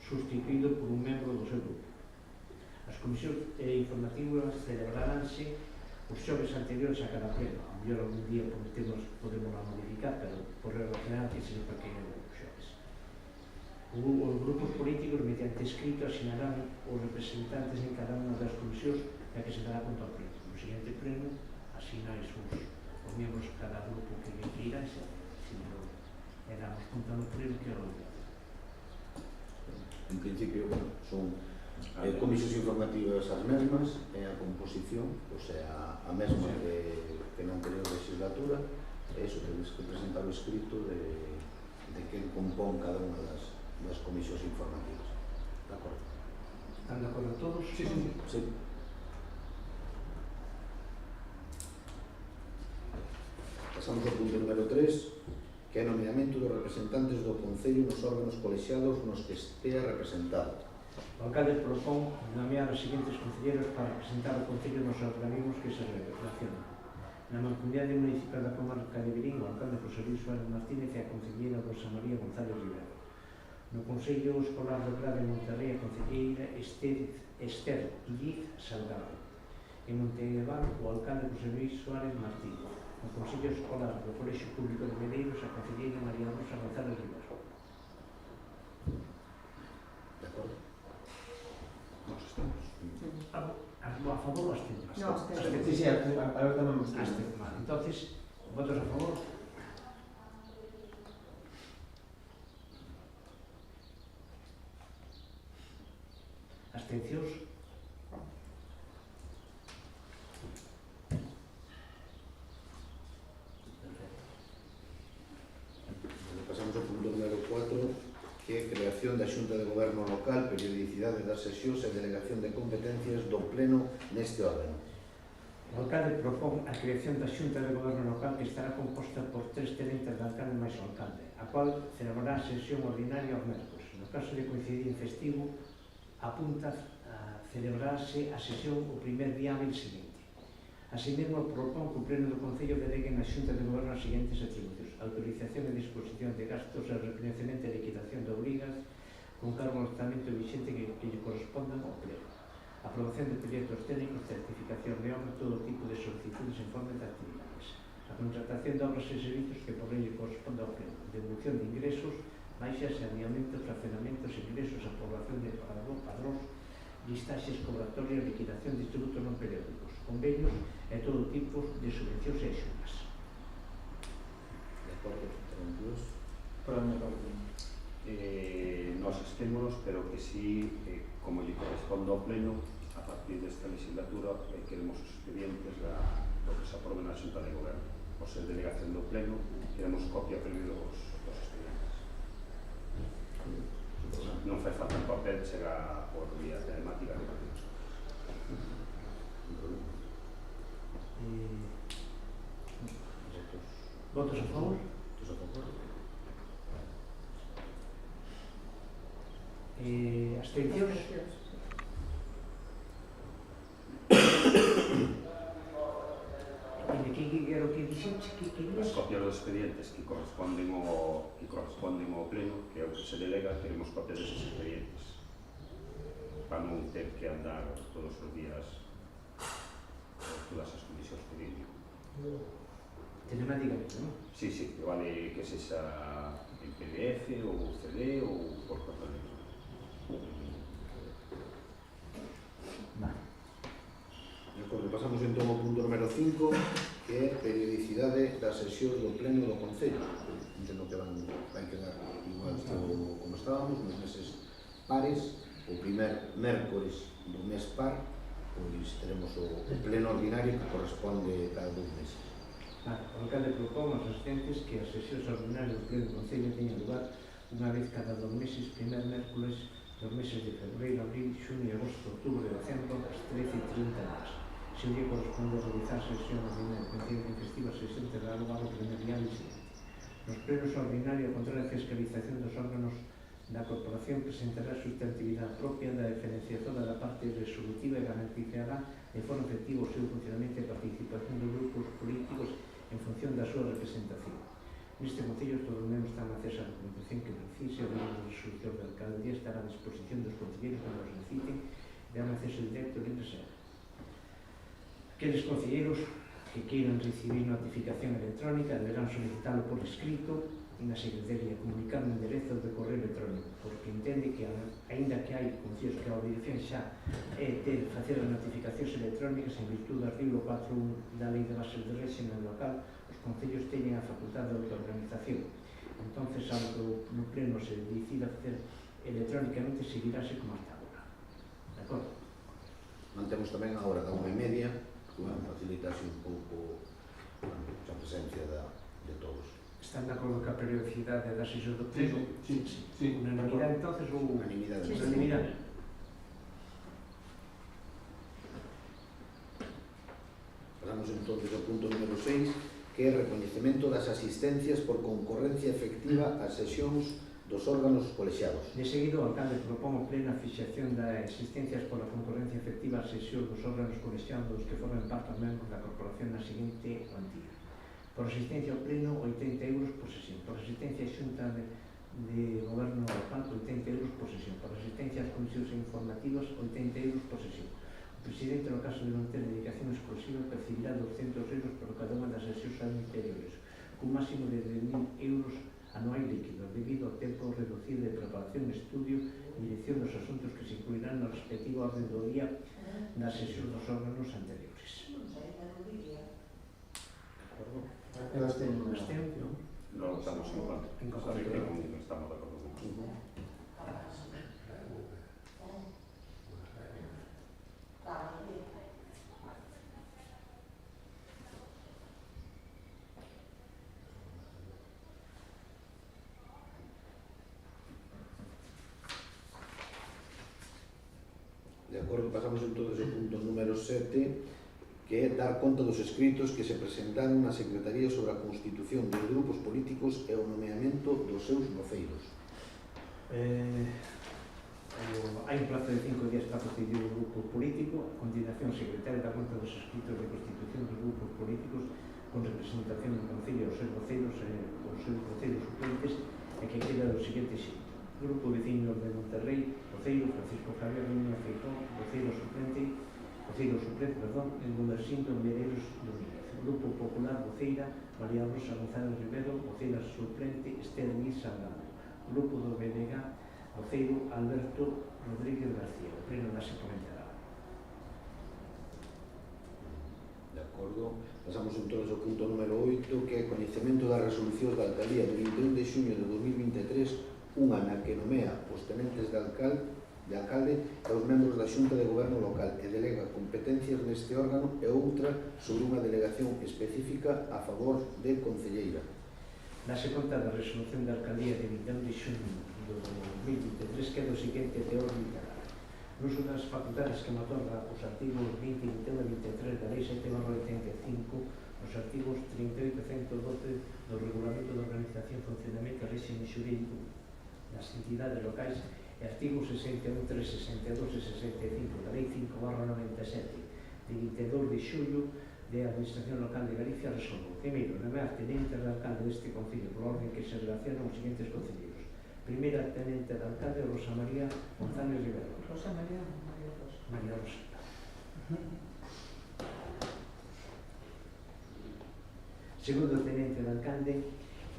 sustituído por un membro do seu grupo. As comisións informativas celebraránse os xoves anteriores a cada pleno. A mellor algún día podemos modificar, pero por regla general que seja para que é os xoves. Os grupos políticos, mediante escrito, asinarán os representantes en cada unha das comisións a que se dará conta ao pleno. No seguinte pleno, asinais os membros de cada grupo que queira, e damos conta no pleno que é o día. En principio, son comisións informativas as mesmas, a composición, o sea, a mesma que na anterior legislatura, e iso tedes que presentar o escrito de quen compón cada unha das comisións informativas. De acordo? Están de acordo todos? Sí. Pasamos ao punto número 3, que é o nomeamento dos representantes do Concello nos órganos colexiados nos que estea representado. O alcalde propón nomear os seguintes concelleiros para representar o Concello nos organismos que se relacionan. Na Mancomunidade Municipal da Comarca de Verín, o alcalde José Luis Suárez Martínez e a concelleira Rosa María González Rivera. No Consello Escolar do Grado de Monterrey, a concelleira Esther Illiz Salgado. En Montevar, o alcalde José Luis Suárez Martínez. No Consello Escolar do Colexio Público de Medeiros, a concelleira María Rosa González Rivera. De acordo? Nós estamos. A favor ou abstención? No, abstención. Sí, ahora tamén me Abstención. Vale, entonces, votos a favor? Abstencións? Pasamos ao punto número 4, que é creación da Xunta de Goberno Local, periodicidade das sesións e delegación de competencias do Pleno neste órgano. O alcalde propón a creación da Xunta de Goberno Local que estará composta por 3 tenentes de alcalde máis o alcalde, a cual celebrará a sesión ordinaria aos mércores. No caso de coincidir en festivo, apunta a celebrarse a sesión o primer día hábil seguinte. Así mesmo, propón que o Pleno do Concello delegue na Xunta de Goberno as seguintes atribucións: autorización e disposición de gastos e reconhecemento e liquidación de obrigas con cargo ao orçamento vigente que lle correspondan ao Pleno, aprobación de proxectos técnicos, certificación de obra, todo tipo de solicitudes en forma de actividades, a contratación de obras e servicios que por lei lle corresponda ao Pleno, devolución de ingresos, baixas e alinhamentos, fraccionamentos, ingresos, aprobación de padróns, listaxes cobratorias, liquidación de tributos non periódicos, convenios e todo tipo de subvencións e axudas. De acordo? Tranquilos? Para a miña parte. Nos estémonos, pero que sí, como lle corresponde ao Pleno, a partir desta legislatura queremos os expedientes do que se aprobe na Xunta de Goberno. Por ser delegación do Pleno, queremos copia previo dos expedientes. Non fai falta en papel, chega por vía telemática. Votos a favor? Votos a favor? Abstencións? E que era o que dixenche que querías? As copias dos expedientes que corresponden ao Pleno, que é o que se delega, queremos copias deses expedientes para non ter que andar todos os días todas as comisións pedindo. Telemáticamente, non? Sí, que vale que sexa en PDF ou CD ou por correo electrónico. Vale. De acordo, pasamos entón ao punto número 5, que é periodicidade das sesións do Pleno do Concello. Entendo que vai quedar igual como estábamos, nos meses pares. O primer mércores do mes par, pois teremos o Pleno ordinario que corresponde cada 2 meses. O alcalde propón aos asistentes que as sesións ordinarias do Pleno do Concello teñan lugar unha vez cada 2 meses, primer mércores dos meses de febreiro, abril, xuño, agosto, outubro e decembro, ás 13:30 horas. Se lle corresponde realizar sesión ordinaria coincidente en festiva, a sesión terá lugar o primer día hábil seguinte. Nos plenos ordinarios, contra a fiscalización dos órganos da Corporación presentará a sustantividade propia da diferenciación da parte resolutiva e garantizará de forma efectiva o seu funcionamento e participación dos grupos políticos en función da súa representación. Neste Concello todos os membros están a acceso a documentación que precise, o libro de resolución da alcaldía estará a disposición dos concelleiros cando os necesiten e dan acceso directo libre sea. Aqueles concelleiros que queiran recibir notificación electrónica deberán solicitalo por escrito na Secretaría, comunicar en enderezo de correo electrónico, porque entende que, aínda que hai concellos que a obligación xa é de facer as notificacións electrónicas en virtud do artigo 4.1 da Lei de Bases de Réxime Local, os concellos teñen a facultade de autoorganización. Entonces, algo no pleno se decida facer electrónicamente, seguirase como hasta agora. De acordo? Mantemos tamén a hora da 1:30, que facilitase un pouco a presencia de todos. Están de acordo que a periodicidade das sesións do pleno? Sí. Unanimidade, entonces, ou... Unanimidade. Unanimidade. Pasamos entonces ao punto número 6, que é recoñecemento das asistencias por concorrencia efectiva ás sesións dos órganos colexiados. De seguido, o alcalde propón o pleno a fixación das existencias pola concorrencia efectiva ás sesións dos órganos colexiados que formen parte dos membros da corporación na seguinte cuantía. Por asistencia ao pleno, 80 euros por sesión. Por asistencia á xunta de goberno local, 80 euros por sesión. Por asistencia ás comisións informativas, 80 euros por sesión. O presidente, no caso de non ter dedicación exclusiva, percibirá 200 euros por cada unha das sesións anteriores, cun máximo de 10.000 euros anuais líquidos, debido ao tempo reducido de preparación, estudio e dirección dos asuntos que se incluirán no respectivo orden do día das sesións dos órganos anteriores. Eu abstenho. No estamos en contra. En contra. No estamos de acordo con eso. De acordo, pasamos entonces ao punto número 7, que é dar conta dos escritos que se presentaron na Secretaría sobre a constitución dos grupos políticos e o nomeamento dos seus voceiros. Hai un plazo de 5 días para constituir un grupo político. A continuación, o secretario dá conta dos escritos de constitución dos grupos políticos con representación do Concello aos seus voceiros e os seus voceiros suplentes, e que queda do seguinte xeito: Grupo Veciños de Monterrey, voceiro Francisco Javier Núñez Feijón, voceiro suplente en Gumersindo Medeiros Domínguez. Grupo Popular, voceira María Rosa González Rivero, voceira suplente Esther Luis Salgado. Grupo do BNG, voceiro Alberto Rodríguez García. O pleno dase por enterado. De acordo, pasamos entonces ao punto número 8, que é coñecemento das resolucións da alcaldía do 21 de xuño de 2023, unha na que nomea os tenentes de alcalde e os membros da Xunta de Goberno Local e delega competencias neste órgano, e outra sobre unha delegación específica a favor de concelleira. Dase conta da resolución da alcaldía de 21 de xuño do 2023, que é do seguinte teor literal: no uso das facultades que me otorga os artigos 20, 21 e 23 da Lei 7/85, os artigos 38 e 112 do Regulamento de Organización, Funcionamento e Réxime Xurídico das entidades locais e artigos 61, 3, 62 e 65 da Lei 5/97 de 22 de xullo de Administración Local de Galicia, resolvo: primeiro, nomear tenente de alcalde deste concello por orden que se relacionan os seguintes concelleiros. Primeira tenente de alcalde, Rosa María González Rivero. María Rosa. Segundo tenente de alcalde,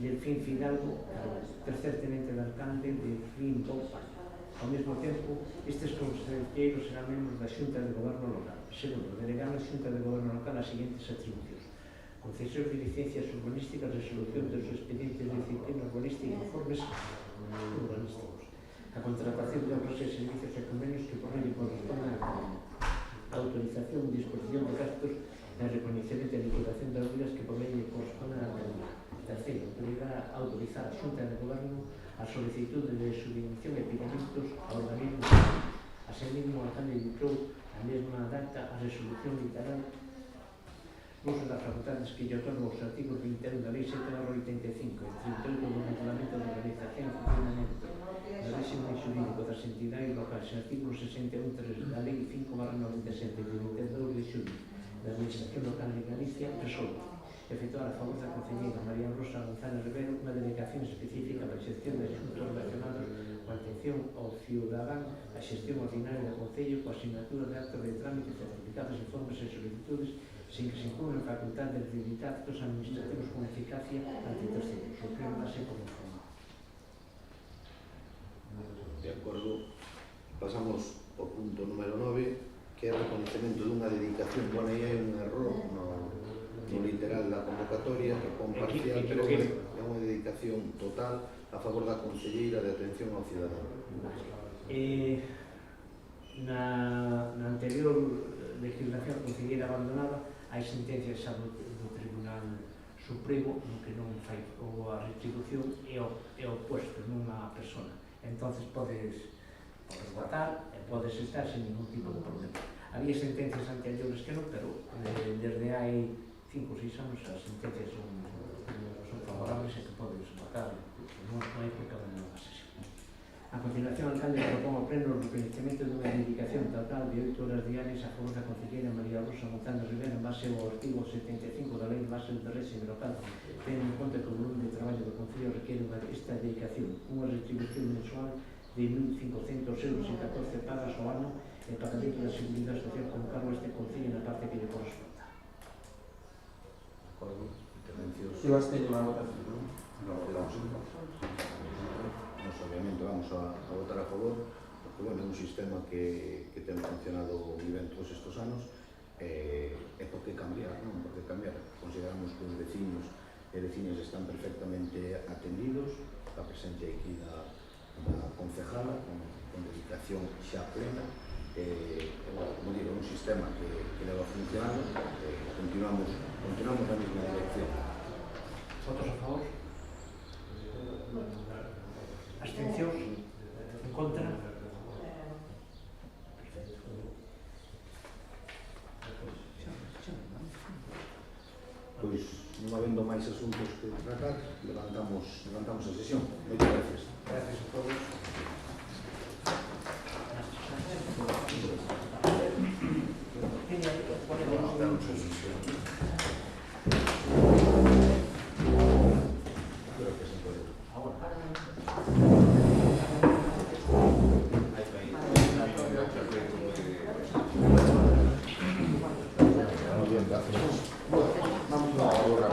Delfín Fidalgo. Tercer tenente de alcalde, Delfín Bopa. Ao mesmo tempo, estes conselleiros serán membros da Xunta de Goberno Local. Segundo, delegar na Xunta de Goberno Local as seguintes atribucións: concesión de licencias urbanísticas, resolución dos expedientes de disciplina urbanística e informes urbanísticos, a contratación de obras e servicios e convenios que por lei correspondan a autorización, disposición de gastos e recoñecemento e liquidación das dúbidas que por lei correspondan a Alcaldía. Terceiro, autorizar a Xunta de Goberno a solicitud de subvención e pagamentos a organismos públicos. Asimismo, o alcalde editou a mesma data a resolución literal no uso das facultades que lle otorgan os artigos 21 da Lei 7/85 e 38 do Regulamento de Organización e Funcionamento do Réxime Xurídico das entidades locais e artículo 61.3 da Lei 5/97 de 22 de xullo da Administración Local de Galicia, resolve: efectuar a favor da concelleira María Rosa González Rivero unha dedicación específica para a xestión de asuntos relacionados coa atención ao cidadán, a xestión ordinaria do Concello, coa asignatura de actos de trámite, certificados, informes e solicitudes, sin que se incurren facultades de dictar actos administrativos con eficacia ante terceros. O pleno base como informe. De acordo. Pasamos ao punto número 9, que é o reconocemento dunha dedicación. Bueno, aí hai un error no literal da convocatoria, que pon parcial, pero é unha dedicación total a favor da Conselleira de Atención ao Cidadán. Na anterior legislación, a concelleira abandonada, hai sentencias xa do Tribunal Supremo no que non fai a retribución e o puesto nunha persona. Entonces podes votar e podes estar sin ningún tipo de problema. Había sentencias anteriores que non, pero desde hai 5 ou 6 anos as sentencias son favorables e que podes votar, non hai por cada nova sesión. A continuación, o alcalde propón ao pleno o reconhecemento dunha dedicación total de 8 horas diarias a favor da concelleira María Rosa González Rivero en base ao artigo 75 da Lei de Base do Réxime Local, tendo en conta que o volume de traballo do Concello requiere esta dedicación, unha retribución mensual de 1.500 euros e 14 pagas ao ano e pagamento da Seguridade Social con cargo a este Concello na parte que lle corresponda. De acordo? Intervencións. Eu absteño na votación. Nos obviamente vamos a votar a favor, porque bueno, é un sistema que ten funcionado moi ben todos estes anos, e por que cambiar, non? Por que cambiar? Consideramos que os vecinos e vecinas están perfectamente atendidos, a presencia aquí da concejala, con dedicación xa plena, como digo, un sistema que leva funcionando, continuamos na mesma dirección. Votos a favor? Abstencións? En contra? Pois, non habendo máis asuntos que tratar, levantamos a sesión. Moitas gracias. Gracias a todos. Creo que se pode. Muy bien, gracias. Vamos ahora.